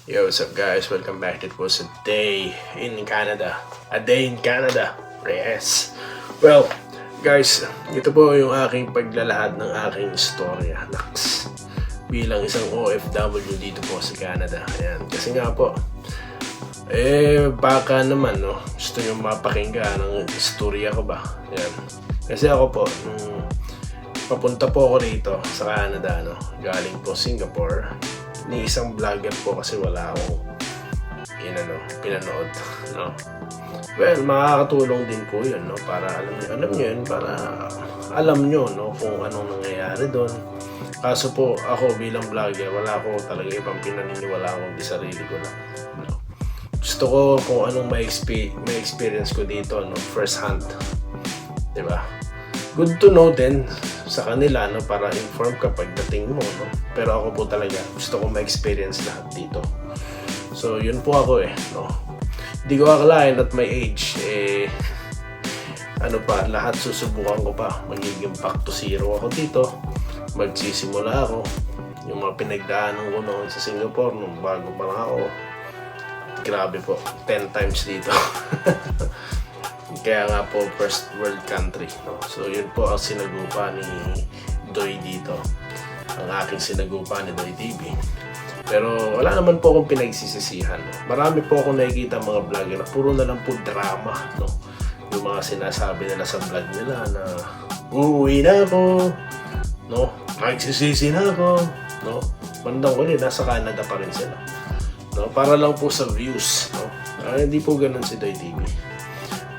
Yo, what's up guys? Welcome back. It was a day in Canada. A day in Canada. Yes. Well, guys, ito po yung aking paglalahad ng aking istorya. Naks. Bilang isang OFW dito po sa Canada. Ayan. Kasi nga po, baka naman, no? Gusto nyo mapakinggan ng istorya ko ba? Ayan. Kasi ako po, nung papunta po ako rito sa Canada, no? Galing po Singapore. Ni isang vlogger po kasi wala akong pinanood, no? Well, makakatulong din po yun, no? Para alam nyo yun, para alam nyo, no? Kung anong nangyayari doon. Kaso po, ako bilang vlogger, wala ko talaga ibang pinaniniwala kung di sarili ko lang, no? Gusto ko kung anong may experience ko dito, no? First hand, diba? Good to know din sa kanila, no, para inform ka pagdating mo, no. Pero ako po talaga gusto ko ma-experience lahat dito. So yun po ako, no. Hindi ko akalain at my age, lahat susubukan ko pa. Magiging back to zero ako dito. Magsisimula ako. Yung mga pinagdaanan ko noon sa Singapore nung bago pa lang ako, grabe po, 10 times dito. Kaya nga po, first world country, no? So yun po ang sinagupa ni Doy dito. Ang aking sinagupa ni Doy TV. Pero wala naman po akong pinagsisisihan, no? Marami po akong nakikita mga vlogger na puro na lang po drama, no? Yung mga sinasabi nila sa vlog nila na uuwi na ako, no? Magsisisi na ako, no? Bandang uli, nasa Canada pa rin sila, no? Para lang po sa views, no? Hindi po ganun si Doy TV.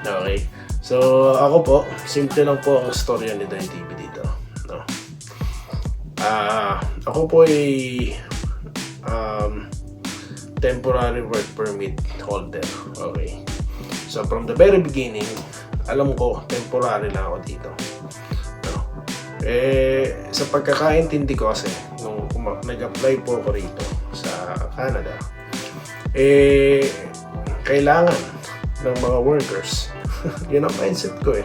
Okay. So, ako po, simple lang po ang storya ni Doy TV dito, no? Ako po ay temporary work permit holder. Okay. So, from the very beginning, alam ko, temporary lang ako dito, no? Sa pagkakaintindi ko kasi, nung nag-apply po ako rito sa Canada, kailangan ng mga workers. Yun ang mindset ko,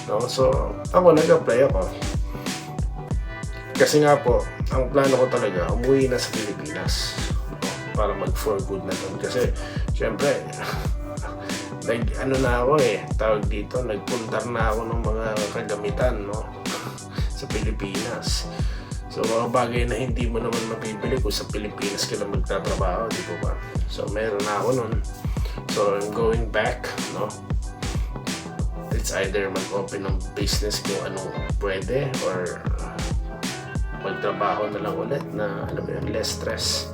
no? So, ako nag-apply ako. Kasi nga po, ang plano ko talaga, umuwi na sa Pilipinas, no? Para mag-for good na doon. Kasi, syempre, tawag dito, nagpuntar na ako ng mga kagamitan, no? Sa Pilipinas. So, mga bagay na hindi mo naman mabibili kung sa Pilipinas ka lang magtatrabaho, di ba? So, meron na ako nun. So, I'm going back, no? It's either mag-open ng business kung anong pwede or magtrabaho na lang ulit na, less stress.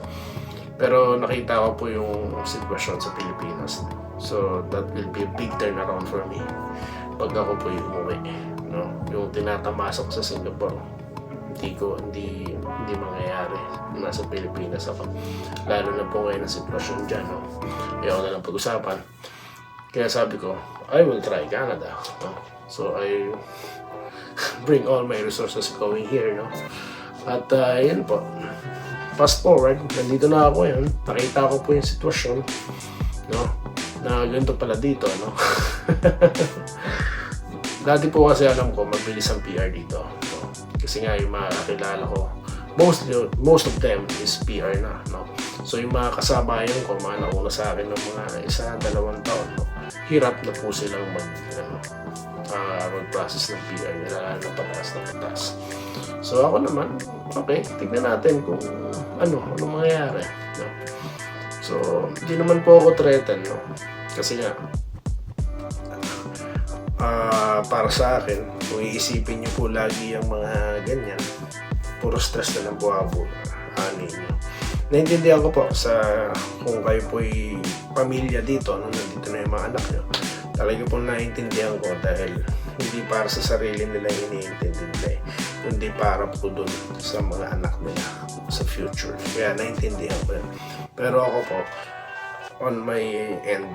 Pero nakita ko po yung sitwasyon sa Pilipinas. So, that will be a big turnaround for me pag ako po yung umuwi, no? Yung tinatamasok sa Singapore, hindi mangyayari. Nasa Pilipinas ako. Lalo na po ngayon ang sitwasyon dyan, no? Ayaw na lang pag-usapan. Kaya sabi ko, I will try Canada, no? So I bring all my resources going here, no? At yun po, fast forward, nandito na ako yun. Nakita ko po yung sitwasyon, no? Na ganito pala dito, no? Dati po kasi alam ko, mabilis ang PR dito, no? Kasi nga yung mga kakilala ko, most of them is PR na, no? So yung mga kasabayan ko, mga nauna sa akin ng mga 1-2 taon, no? Hirap na po silang mag-process ng PR nila na pataas. So ako naman, okay, tignan natin kung ano mangyayari, no? So hindi naman po ako threatened, no? Kasi nga para sa akin, kung iisipin niyo po lagi yung mga ganyan, puro stress na lang po ako ninyo. Naintindihan ko po kung kayo po'y pamilya dito, no, nandito na yung mga anak nyo. Talaga po naintindihan ko dahil hindi para sa sarili nila iniintindi nila, kundi para po dun sa mga anak nila sa future. Kaya naintindihan ko yun. Pero ako po, on my end,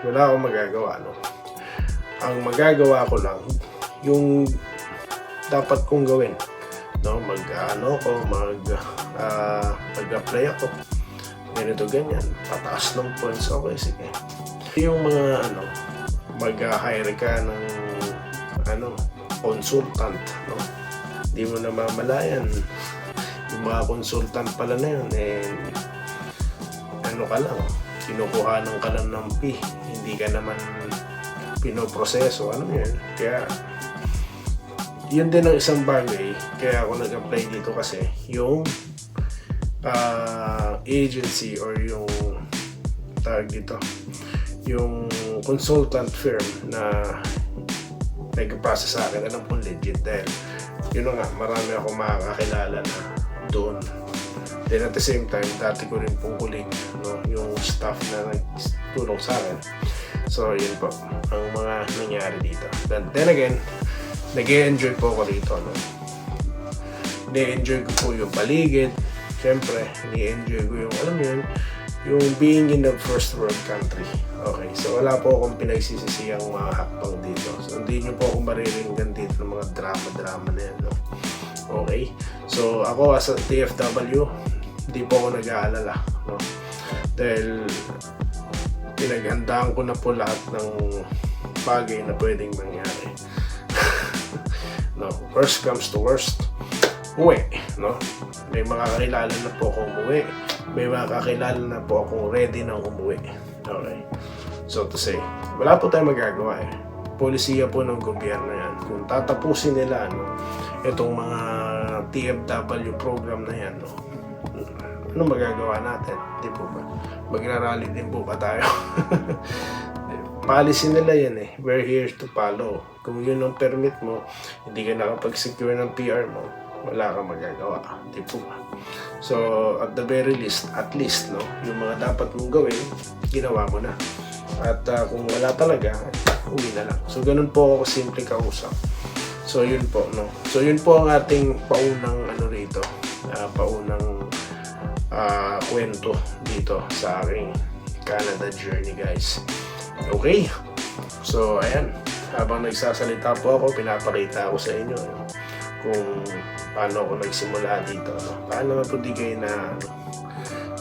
wala akong magagawa, no? Ang magagawa ko lang, yung dapat kong gawin, no? Mag-apply ako. Ganito ganyan, pataas ng points, okay, sige. Yung mga mag-hire ka ng consultant, no? Di mo namamalayan yung mga consultant pala na yun, ano ka lang, kinukuhanan ka lang ng fee, hindi ka naman pinoproseso, ano yun. Kaya yun din ang isang bagay, kaya ako nag-apply dito kasi yung agency or yung tawag dito, yung consultant firm na nag-process sa akin, alam kong legit dahil yun nga, marami akong makakakilala na doon. Then at the same time, dati ko rin pong kuling yung staff na nagtulong sa akin. So yun po ang mga nangyari dito. Then again, nag-e-enjoy po ako dito. Nag-e-enjoy ko po yung paligid. Siyempre, nag-e-enjoy ko yung, alam yun, yung being in the first world country. Okay, so wala po akong pinagsisisiyang mga hakbang dito. So hindi nyo po akong mariringgan dito ng mga drama na yan. Okay, so ako as a TFW, hindi po ako nag-aalala. Dahil pinaghandaan ko na po lahat ng bagay na pwedeng mangyari. Worst comes to worst, uwi. May mga kakilala na po akong umuwi. May mga kakilala na po akong ready na umuwi. Okay. So to say, wala po tayong magagawa eh. Polisiya po ng gobyerno yan. Kung tatapusin nila itong mga TFW program na yan, ano magagawa natin? Di po ba? Magrarally din po ba tayo? Policy nila yan eh. We're here to follow. Kung yun ang permit mo, hindi ka nakapag-secure ng PR mo, wala kang magagawa. Di po ba? So, at the very least, yung mga dapat mong gawin, ginawa mo na. At kung wala talaga, uwi na lang. So, ganun po ako simple kausap. So, yun po, So, yun po ang ating paunang rito. Paunang kwento dito sa aking Canada journey, guys. Okay? So, ayan. Habang nagsasalita po ako, pinapakita ko sa inyo kung paano ako nagsimula dito. Paano naman po di kayo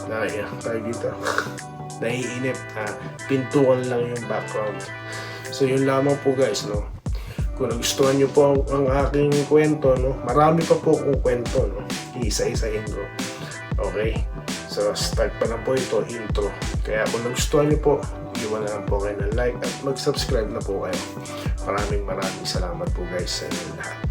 tayo dito. Naiinip. Pintuan lang yung background. So, yun lamang po, guys. Kung nagustuhan nyo po ang aking kwento, marami pa po akong kwento. Iisa-isahin ko. Okay? So, start pa lang po ito, intro. Kaya kung nagustuhan nyo po, iwan na lang po kayo ng like at mag-subscribe na po kayo. Maraming salamat po guys sa inyo lahat.